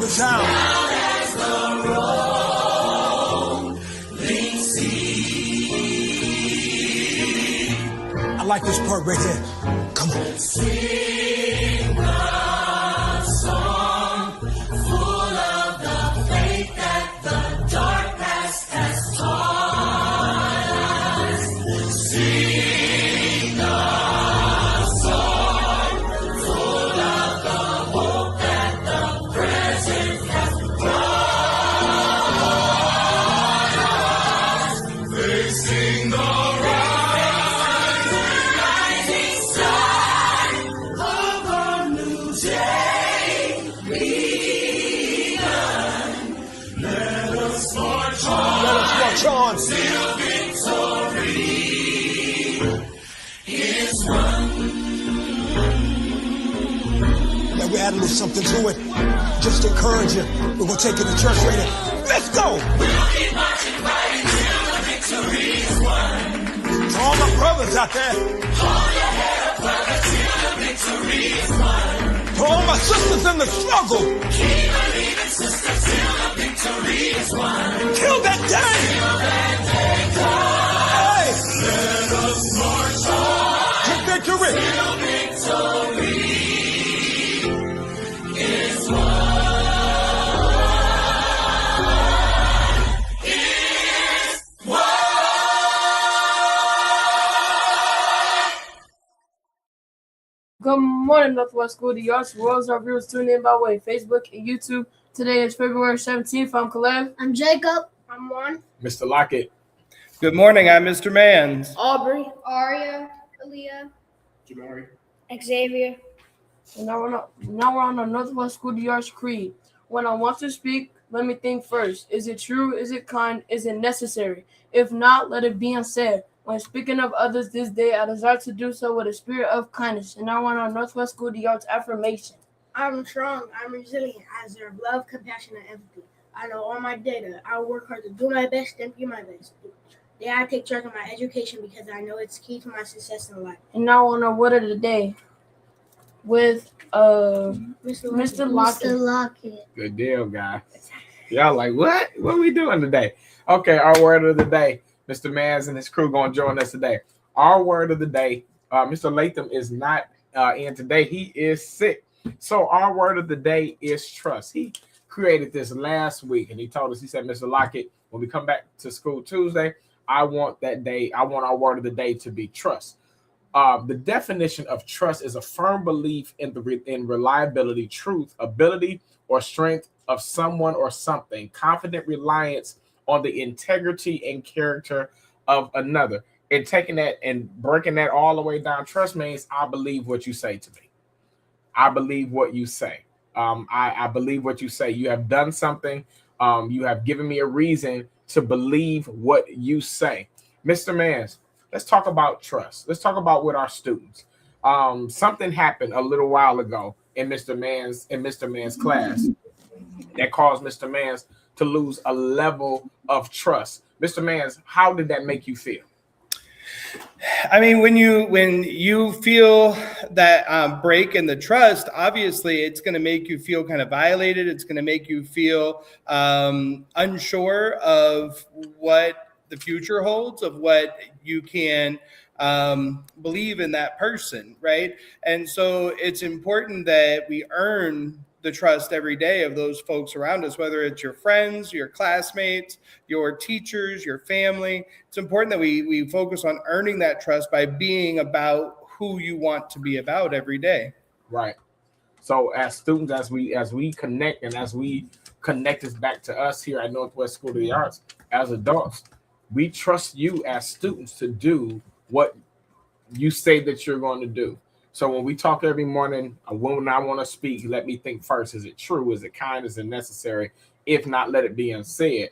the sound. Down as the rolling sea. I like this part right here. Come on. Sing a song full of the faith that the dark past has taught us. Sing a song full of the hope that the present has brought us. Facing the rising sun of a new day begun. Let us march on. Let us march on. Till victory is won. Now we add a little something to it. Just to encourage you. We're going to take it to church right now. Let's go. We'll keep marching right until the victory is won. To all my brothers out there. Hold your head up, brother, till the victory is won. To all my sisters in the struggle. Keep believing, sister, till the victory is won. Till that day. Till that day comes. Hey. Let us march on To victory. till victory is won. Is won. Good morning, Northwest School of the Arts. Worlds our viewers tune in by way of Facebook and YouTube. Today is February 17th. I'm Caleb. I'm Jacob. I'm Juan. Mr. Lockett. Good morning, I'm Mr. Mans. Aubrey. Aria. Aaliyah. Jamari. Xavier. And now we're on the Northwest School of the Arts Creed. When I want to speak, let me think first. Is it true? Is it kind? Is it necessary? If not, let it be unsaid. When speaking of others this day, I desire to do so with a spirit of kindness. And now we're on our Northwest School of the Arts affirmation. I'm strong, I'm resilient, I deserve love, compassion, and empathy. I know all my data. I work hard to do my best and be my best. Today I take charge of my education because I know it's key to my success in life. And now on our word of the day with Mr. Lockett. Mr. Lockett. Good deal, guy. Y'all like, what? What are we doing today? Okay, our word of the day. Mr. Mans and his crew going to join us today. Our word of the day, Mr. Latham is not in today. He is sick. So our word of the day is trust. He created this last week, and he told us, he said, Mr. Lockett, when we come back to school Tuesday, I want our word of the day to be trust. The definition of trust is a firm belief in reliability, truth, ability, or strength of someone or something, confident reliance on the integrity and character of another. And taking that and breaking that all the way down, trust means I believe what you say to me. I believe what you say. I believe what you say. You have done something. You have given me a reason to believe what you say. Mr. Mans, let's talk about trust. Let's talk about with our students. Something happened a little while ago in Mr. Mans' class that caused Mr. Mans to lose a level of trust. Mr. Mans, how did that make you feel? I mean, when you feel that break in the trust, obviously it's going to make you feel kind of violated. It's going to make you feel unsure of what the future holds, of what you can believe in that person, right? And so it's important that we earn the trust every day of those folks around us, whether it's your friends, your classmates, your teachers, your family. It's important that we focus on earning that trust by being about who you want to be about every day. Right. So as students, as we connect and as we connect this back to us here at Northwest School of the Arts, as adults, we trust you as students to do what you say that you're going to do. So when we talk every morning, when I want to speak, let me think first. Is it true? Is it kind? Is it necessary? If not, let it be unsaid.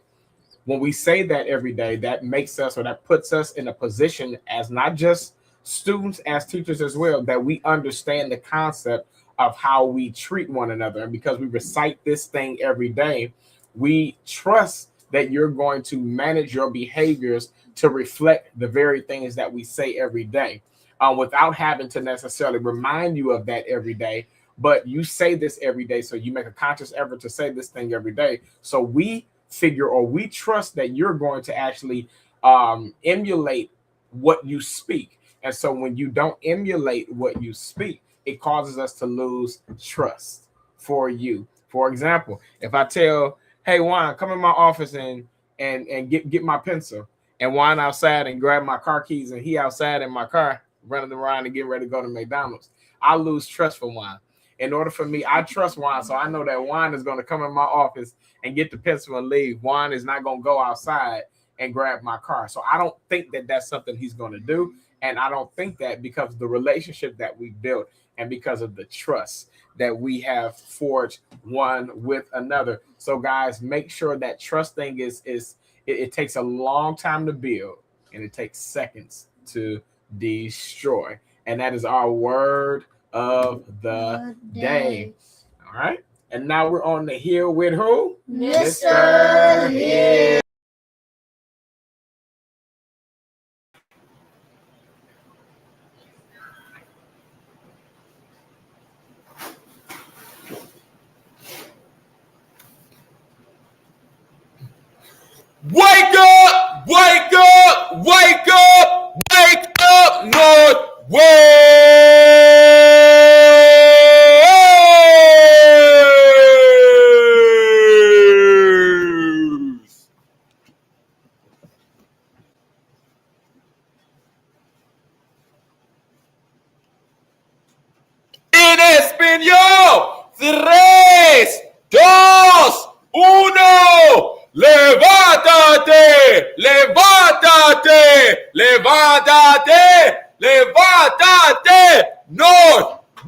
When we say that every day, that makes us, or that puts us in a position as not just students, as teachers as well, that we understand the concept of how we treat one another. And because we recite this thing every day, we trust that you're going to manage your behaviors to reflect the very things that we say every day. Without having to necessarily remind you of that every day, but you say this every day. So you make a conscious effort to say this thing every day. So we figure, or we trust that you're going to actually emulate what you speak. And so when you don't emulate what you speak, it causes us to lose trust for you. For example, if I tell, hey, Juan, come in my office and get my pencil, and Juan outside and grab my car keys, and he outside in my car running around and getting ready to go to McDonald's, I lose trust for Juan. In order for me, I trust Juan, so I know that Juan is going to come in my office and get the pencil and leave. Juan is not going to go outside and grab my car. So I don't think that that's something he's going to do. And I don't think that, because of the relationship that we built and because of the trust that we have forged one with another. So guys, make sure that trust thing it takes a long time to build, and it takes seconds to destroy. And that is our word of the day. All right. And now we're on the hill with who? Mr. Hill. Wake up! Wake up! Wake up! Wake up, Northwest! En español, 3, 2, 1. Levántate, levántate, levántate, levántate, Northwest.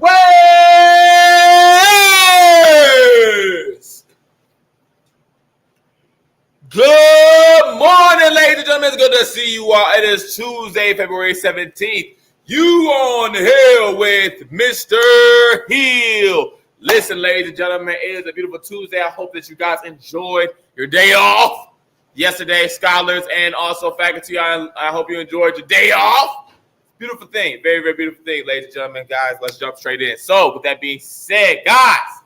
Good morning, ladies and gentlemen. It's good to see you all. It is Tuesday, February 17th. You on the hill with Mr. Hill. Listen, ladies and gentlemen, it is a beautiful Tuesday. I hope that you guys enjoyed your day off yesterday, scholars and also faculty. I hope you enjoyed your day off. Beautiful thing. Very, very beautiful thing, ladies and gentlemen. Guys, let's jump straight in. So, with that being said, guys,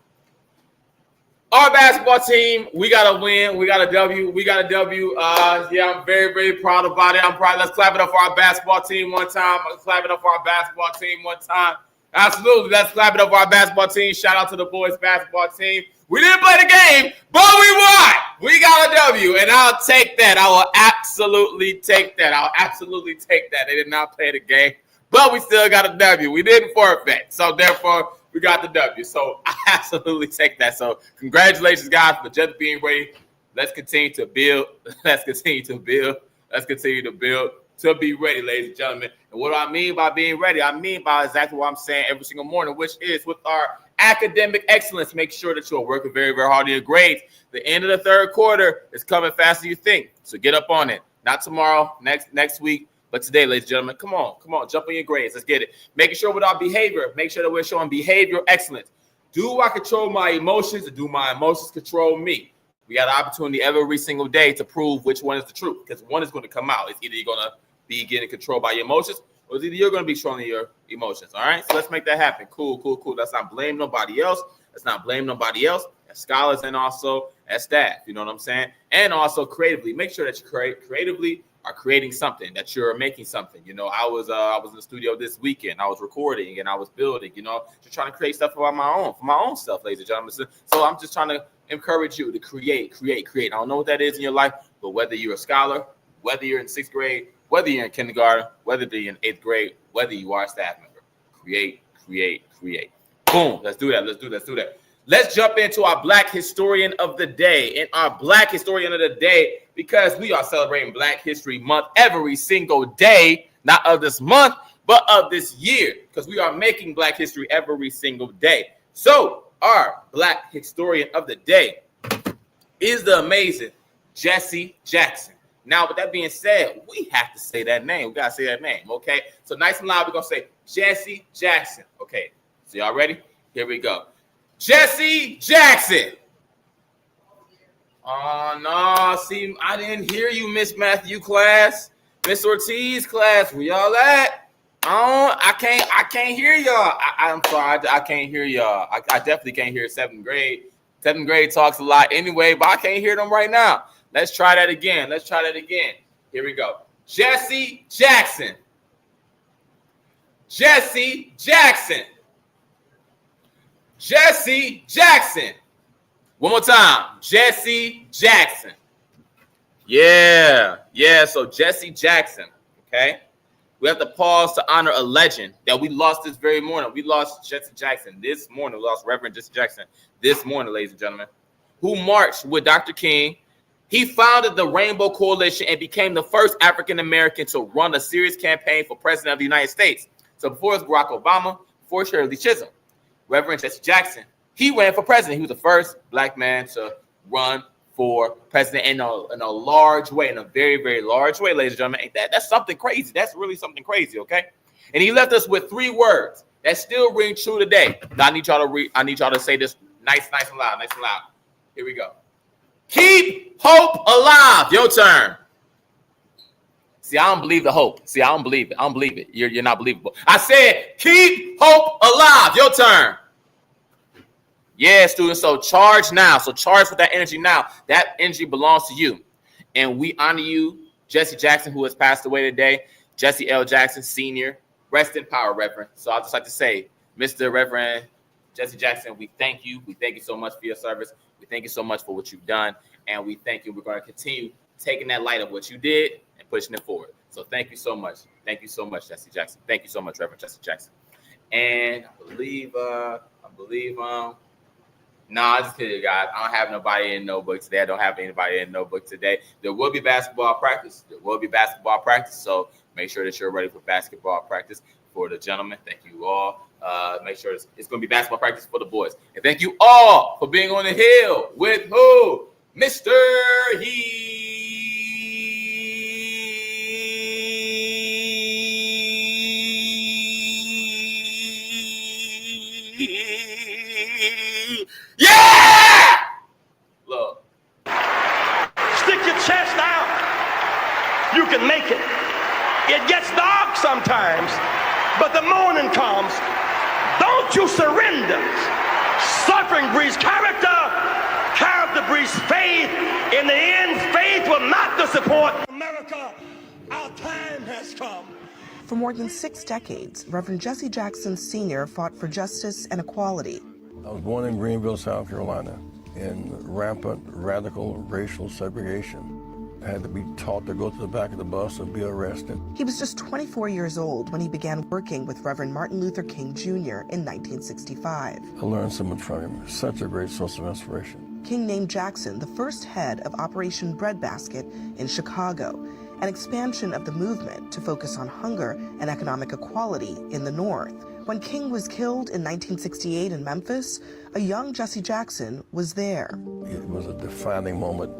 our basketball team, we got a win. We got a W. We got a W. Yeah, I'm very, very proud about it. I'm proud. Let's clap it up for our basketball team one time. Let's clap it up for our basketball team one time. Absolutely. Let's clap it up for our basketball team. Shout out to the boys basketball team. We didn't play the game, but we won. We got a W, and I'll take that. I will absolutely take that. I'll absolutely take that. They did not play the game, but we still got a W. We didn't forfeit, so therefore we got the W. So I absolutely take that. So congratulations, guys, for just being ready. Let's continue to build. Let's continue to build. Let's continue to build to be ready, ladies and gentlemen. And what do I mean by being ready? I mean by exactly what I'm saying every single morning, which is with our academic excellence. Make sure that you're working very, very hard on your grades. The end of the third quarter is coming faster than you think. So get up on it. Not tomorrow, next week, but today, ladies and gentlemen. Come on, jump on your grades. Let's get it. Making sure with our behavior, make sure that we're showing behavioral excellence. Do I control my emotions, or do my emotions control me? We got an opportunity every single day to prove which one is the truth, because one is going to come out. It's either you're going to be getting controlled by your emotions, or it's either you're going to be controlling your emotions. All right, so let's make that happen. Cool. Let's not blame nobody else. As scholars and also as staff. You know what I'm saying? And also creatively, make sure that you creatively are creating something, that you're making something. You know, I was in the studio this weekend. I was recording and I was building. You know, just trying to create stuff for my own stuff, ladies and gentlemen. So I'm just trying to encourage you to create. I don't know what that is in your life, but whether you're a scholar, whether you're in 6th grade, whether you're in kindergarten, whether you're in 8th grade, whether you are a staff member, create. Boom. Let's do that. Let's jump into our Black Historian of the Day. And our Black Historian of the Day, because we are celebrating Black History Month every single day, not of this month, but of this year, because we are making Black history every single day. So our Black Historian of the Day is the amazing Jesse Jackson. Now, with that being said, we have to say that name. We got to say that name, okay? So nice and loud, we're going to say Jesse Jackson. Okay, so y'all ready? Here we go. Jesse Jackson. Oh, no. See, I didn't hear you, Miss Matthew class. Miss Ortiz class, where y'all at? I I can't hear y'all. I'm sorry, I can't hear y'all. I definitely can't hear seventh grade. Seventh grade talks a lot anyway, but I can't hear them right now. Let's try that again. Here we go. Jesse Jackson. Jesse Jackson. Jesse Jackson. One more time. Jesse Jackson. Yeah. So Jesse Jackson. Okay. We have to pause to honor a legend that we lost this very morning. We lost Jesse Jackson this morning. We lost Reverend Jesse Jackson this morning, ladies and gentlemen, who marched with Dr. King. He founded the Rainbow Coalition and became the first African-American to run a serious campaign for president of the United States. So before it was Barack Obama, before Shirley Chisholm, Reverend Jesse Jackson, he ran for president. He was the first black man to run for president in a large way, in a very, very large way, ladies and gentlemen. That's something crazy. That's really something crazy, okay? And he left us with 3 words that still ring true today. Now I need y'all to say this nice and loud, Here we go. Keep hope alive. Your turn. See, I don't believe the hope. See, I don't believe it. You're not believable. I said, keep hope alive. Your turn. Yeah, students. So charge now. So charge with that energy now. That energy belongs to you. And we honor you, Jesse Jackson, who has passed away today. Jesse L. Jackson, Sr. Rest in power, Reverend. So I'd just like to say, Mr. Reverend Jesse Jackson, we thank you. We thank you so much for your service. We thank you so much for what you've done. And we thank you. We're going to continue taking that light of what you did and pushing it forward. So thank you so much. Thank you so much, Jesse Jackson. Thank you so much, Reverend Jesse Jackson. And I believe, I just kidding, guys. I don't have nobody in notebook today. I don't have anybody in notebook today. There will be basketball practice. So make sure that you're ready for basketball practice for the gentlemen. Thank you all. Make sure it's going to be basketball practice for the boys. And thank you all for being on the hill with who? Mr. Yeah! Look. Stick your chest out. You can make it. It gets dark sometimes, but the morning comes. Don't you surrender. Suffering breeds character. Character breeds faith. In the end, faith will not disappoint. America, our time has come. For more than 6 decades, Reverend Jesse Jackson Sr. fought for justice and equality. I was born in Greenville, South Carolina, in rampant, radical racial segregation. I had to be taught to go to the back of the bus and be arrested. He was just 24 years old when he began working with Reverend Martin Luther King Jr. in 1965. I learned so much from him, such a great source of inspiration. King named Jackson the first head of Operation Breadbasket in Chicago, an expansion of the movement to focus on hunger and economic equality in the North. When King was killed in 1968 in Memphis, a young Jesse Jackson was there. It was a defining moment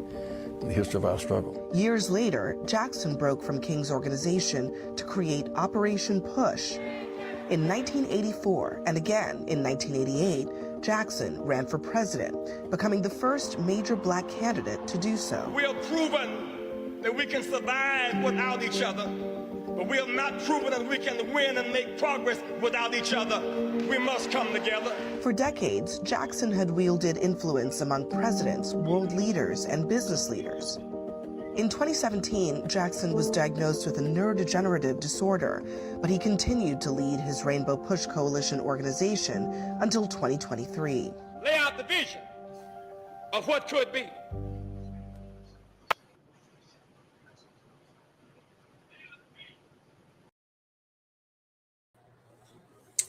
in the history of our struggle. Years later, Jackson broke from King's organization to create Operation Push. In 1984 and again in 1988, Jackson ran for president, becoming the first major black candidate to do so. We have proven that we can survive without each other, but we have not proven that we can win and make progress without each other. We must come together. For decades, Jackson had wielded influence among presidents, world leaders, and business leaders. In 2017, Jackson was diagnosed with a neurodegenerative disorder, but he continued to lead his Rainbow Push Coalition organization until 2023. Lay out the vision of what could be.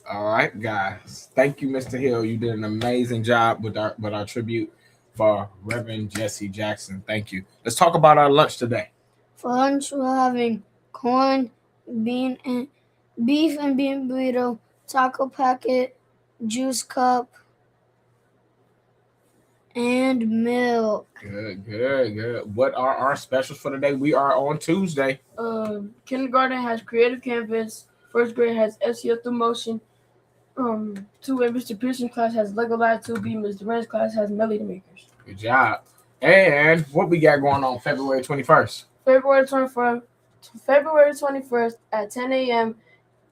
All right, guys. Thank you, Mr. Hill. You did an amazing job with our tribute for Reverend Jesse Jackson. Thank you. Let's talk about our lunch today. For lunch, we're having corn, beef and bean burrito, taco packet, juice cup, and milk. Good. What are our specials for today? We are on Tuesday. Kindergarten has Creative Canvas. First grade has SEO through motion. 2A Mr. Pearson class has Lego Live 2B. Mr. Rand's class has Melody Makers. Good job. And what we got going on February 21st? February 21st at 10 a.m.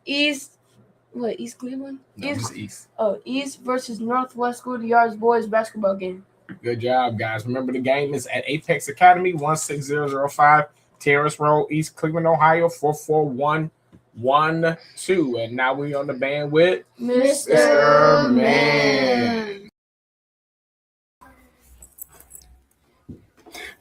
East What, East Cleveland? No, just East. East versus Northwest School Yards boys basketball game. Good job, guys. Remember, the game is at Apex Academy, 16005 Terrace Road, East Cleveland, Ohio, 44112. And now we're on the band with Mr. Man.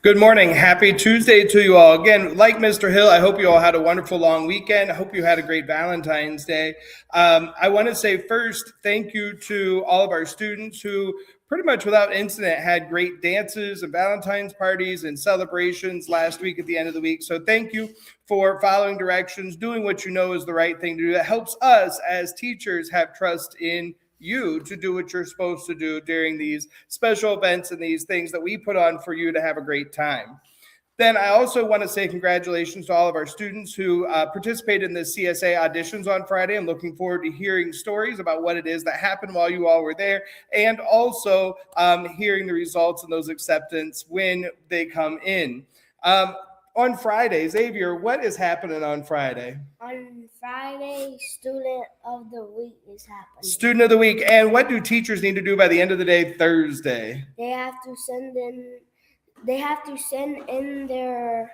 Good morning. Happy Tuesday to you all. Again, like Mr. Hill, I hope you all had a wonderful long weekend. I hope you had a great Valentine's Day. I want to say first, thank you to all of our students who pretty much without incident had great dances and Valentine's parties and celebrations last week at the end of the week. So thank you for following directions, doing what you know is the right thing to do. That helps us as teachers have trust in you to do what you're supposed to do during these special events and these things that we put on for you to have a great time. Then I also want to say congratulations to all of our students who participated in the CSA auditions on Friday. I'm looking forward to hearing stories about what it is that happened while you all were there, and also hearing the results and those acceptance when they come in. On Friday, Xavier, what is happening on Friday? On Friday, Student of the Week is happening. Student of the Week. And what do teachers need to do by the end of the day Thursday? They have to send in their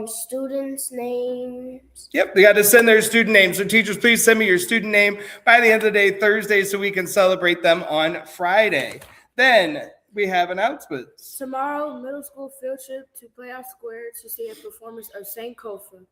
students' names. Yep, they got to send their student names. So teachers, please send me your student name by the end of the day Thursday so we can celebrate them on Friday. Then we have announcements. Tomorrow, middle school field trip to Playhouse Square to see a performance of Sankofa.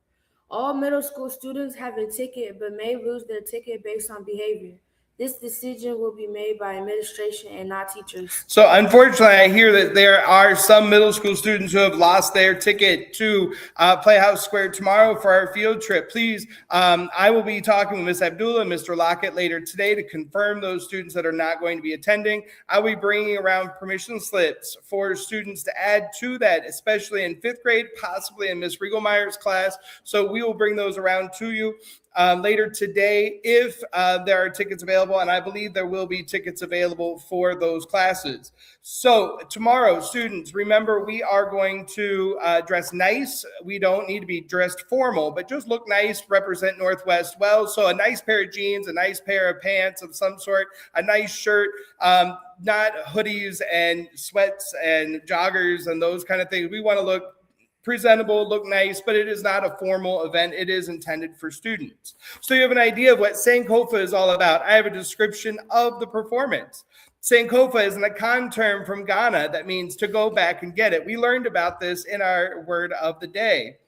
All middle school students have a ticket but may lose their ticket based on behavior. This decision will be made by administration and not teachers. So unfortunately, I hear that there are some middle school students who have lost their ticket to Playhouse Square tomorrow for our field trip. Please, I will be talking with Ms. Abdullah and Mr. Lockett later today to confirm those students that are not going to be attending. I'll be bringing around permission slips for students to add to that, especially in 5th grade, possibly in Ms. Riegelmeyer's class. So we will bring those around to you later today if there are tickets available, and I believe there will be tickets available for those classes. So tomorrow, students, remember we are going to dress nice. We don't need to be dressed formal, but just look nice, represent Northwest well. So a nice pair of jeans, a nice pair of pants of some sort, a nice shirt, not hoodies and sweats and joggers and those kind of things. We want to look presentable, look nice, but it is not a formal event. It is intended for students. So you have an idea of what Sankofa is all about. I have a description of the performance. Sankofa is an Akan term from Ghana that means to go back and get it. We learned about this in our word of the day.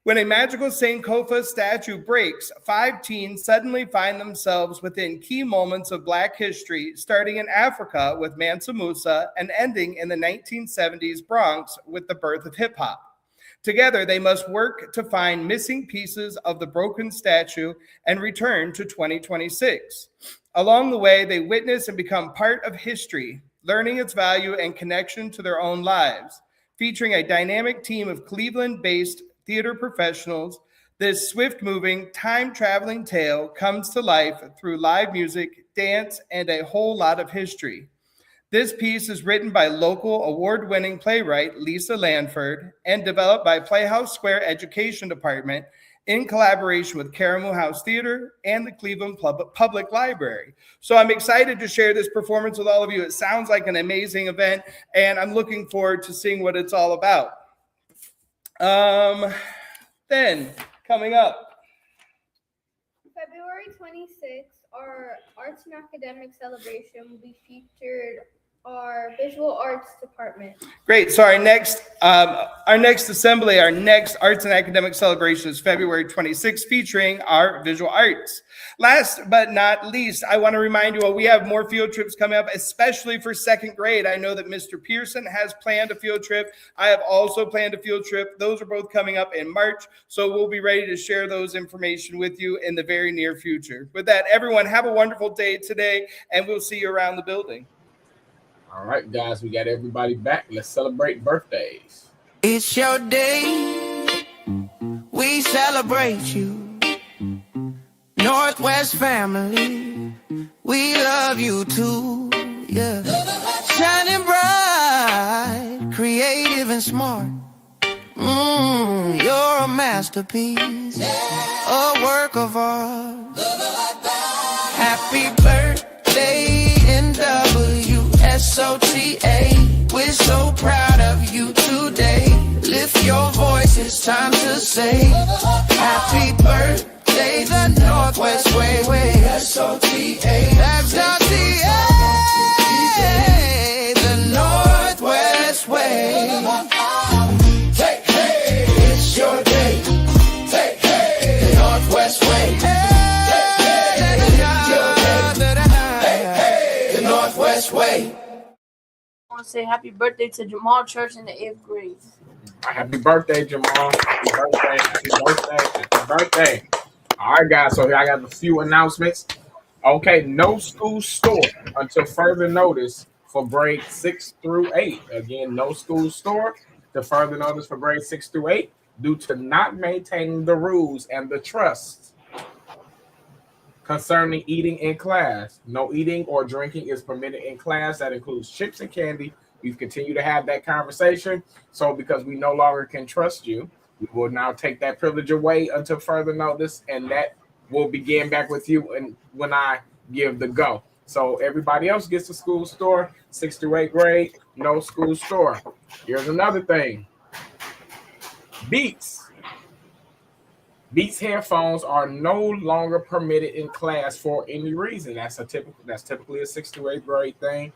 When a magical Sankofa statue breaks, 5 teens suddenly find themselves within key moments of Black history, starting in Africa with Mansa Musa and ending in the 1970s Bronx with the birth of hip hop. Together, they must work to find missing pieces of the broken statue and return to 2026. Along the way, they witness and become part of history, learning its value and connection to their own lives. Featuring a dynamic team of Cleveland-based theater professionals, this swift-moving, time-traveling tale comes to life through live music, dance, and a whole lot of history. This piece is written by local award-winning playwright Lisa Lanford and developed by Playhouse Square Education Department in collaboration with Karamu House Theater and the Cleveland Public Library. So I'm excited to share this performance with all of you. It sounds like an amazing event, and I'm looking forward to seeing what it's all about. Then, coming up, February 26th, our Arts and Academic Celebration will be featured our Visual Arts Department. Great. So our next assembly, our next Arts and Academic Celebration is February 26th, featuring our visual arts. Last but not least, I want to remind you all, we have more field trips coming up, especially for 2nd grade. I know that Mr. Pearson has planned a field trip. I have also planned a field trip. Those are both coming up in March. So we'll be ready to share those information with you in the very near future. With that, everyone, have a wonderful day today, and we'll see you around the building. All right, guys, we got everybody back. Let's celebrate birthdays. It's your day. We celebrate you. Northwest family. We love you too. Yeah. Shining bright, creative and smart. You're a masterpiece, a work of art. Happy birthday, NWSOTA. We're so proud of you today. Lift your voice, it's time to say happy birthday, the Northwest Way. SOTA, the Northwest Way. Hey, hey, it's your day. Hey, hey, the Northwest Way. The Northwest Way. I want to say happy birthday to Jamal Church in the 8th grade. Happy birthday, Jamal. Happy birthday. Happy birthday. Happy birthday. All right, guys. So here I got a few announcements. Okay, no school store until further notice for grades 6 through 8. Again, no school store to further notice for grades 6 through 8 due to not maintaining the rules and the trust concerning eating in class. No eating or drinking is permitted in class. That includes chips and candy. We've continued to have that conversation. So because we no longer can trust you, we will now take that privilege away until further notice, and that will begin back with you and when I give the go. So everybody else gets a school store, 6th through 8th grade, no school store. Here's another thing. Beats headphones are no longer permitted in class for any reason. That's typically a 6th through 8th grade thing.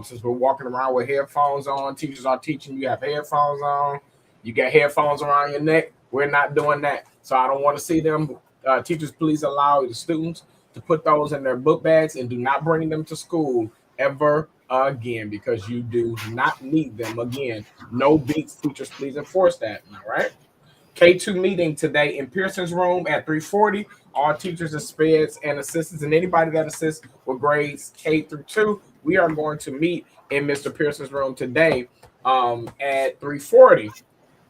Since we're walking around with headphones on, teachers are teaching you have headphones on. You got headphones around your neck. We're not doing that. So I don't want to see them. Teachers, please allow the students to put those in their book bags and do not bring them to school ever again, because you do not need them again. No Beats. Teachers, please enforce that. All right. K2 meeting today in Pearson's room at 3:40. All teachers and speds and assistants and anybody that assists with grades K through 2, we are going to meet in Mr. Pearson's room today at 3:40.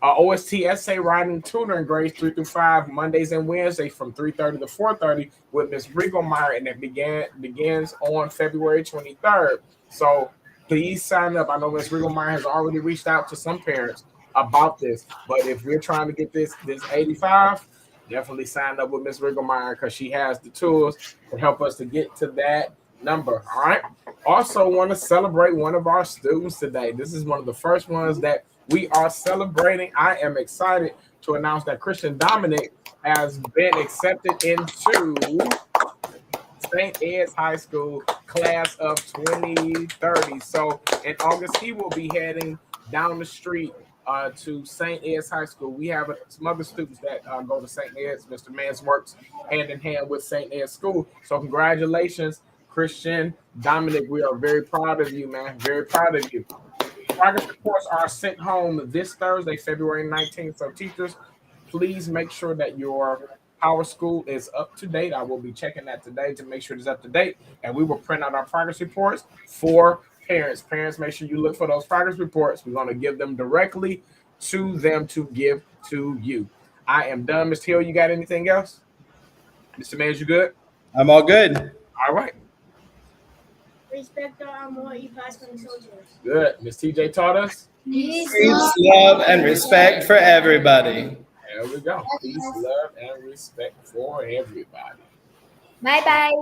OST essay writing tutoring grades 3 through 5 Mondays and Wednesdays from 3:30 to 4:30 with Ms. Riegelmeyer, and it begins on February 23rd. So please sign up. I know Ms. Riegelmeyer has already reached out to some parents about this, but if we're trying to get this 85, definitely sign up with Ms. Riegelmeyer because she has the tools to help us to get to that number. All right. Also want to celebrate one of our students today. This is one of the first ones that we are celebrating. I am excited to announce that Christian Dominic has been accepted into St. Ed's High School class of 2030. So in August, he will be heading down the street to St. Ed's High School. We have some other students that go to St. Ed's. Mr. Mans works hand in hand with St. Ed's School. So congratulations, Christian Dominic. We are very proud of you, man. Very proud of you. Progress reports are sent home this Thursday, February 19th. So teachers, please make sure that your Power School is up to date. I will be checking that today to make sure it's up to date. And we will print out our progress reports for parents. Parents, make sure you look for those progress reports. We're going to give them directly to them to give to you. I am done. Mr. Hill, you got anything else? Mr. Mans, you good? I'm all good. All right. Respect all amor y paz con nosotros. Good. Miss TJ taught us. Peace, love, and respect for everybody. There we go. Peace, love, and respect for everybody. Bye-bye.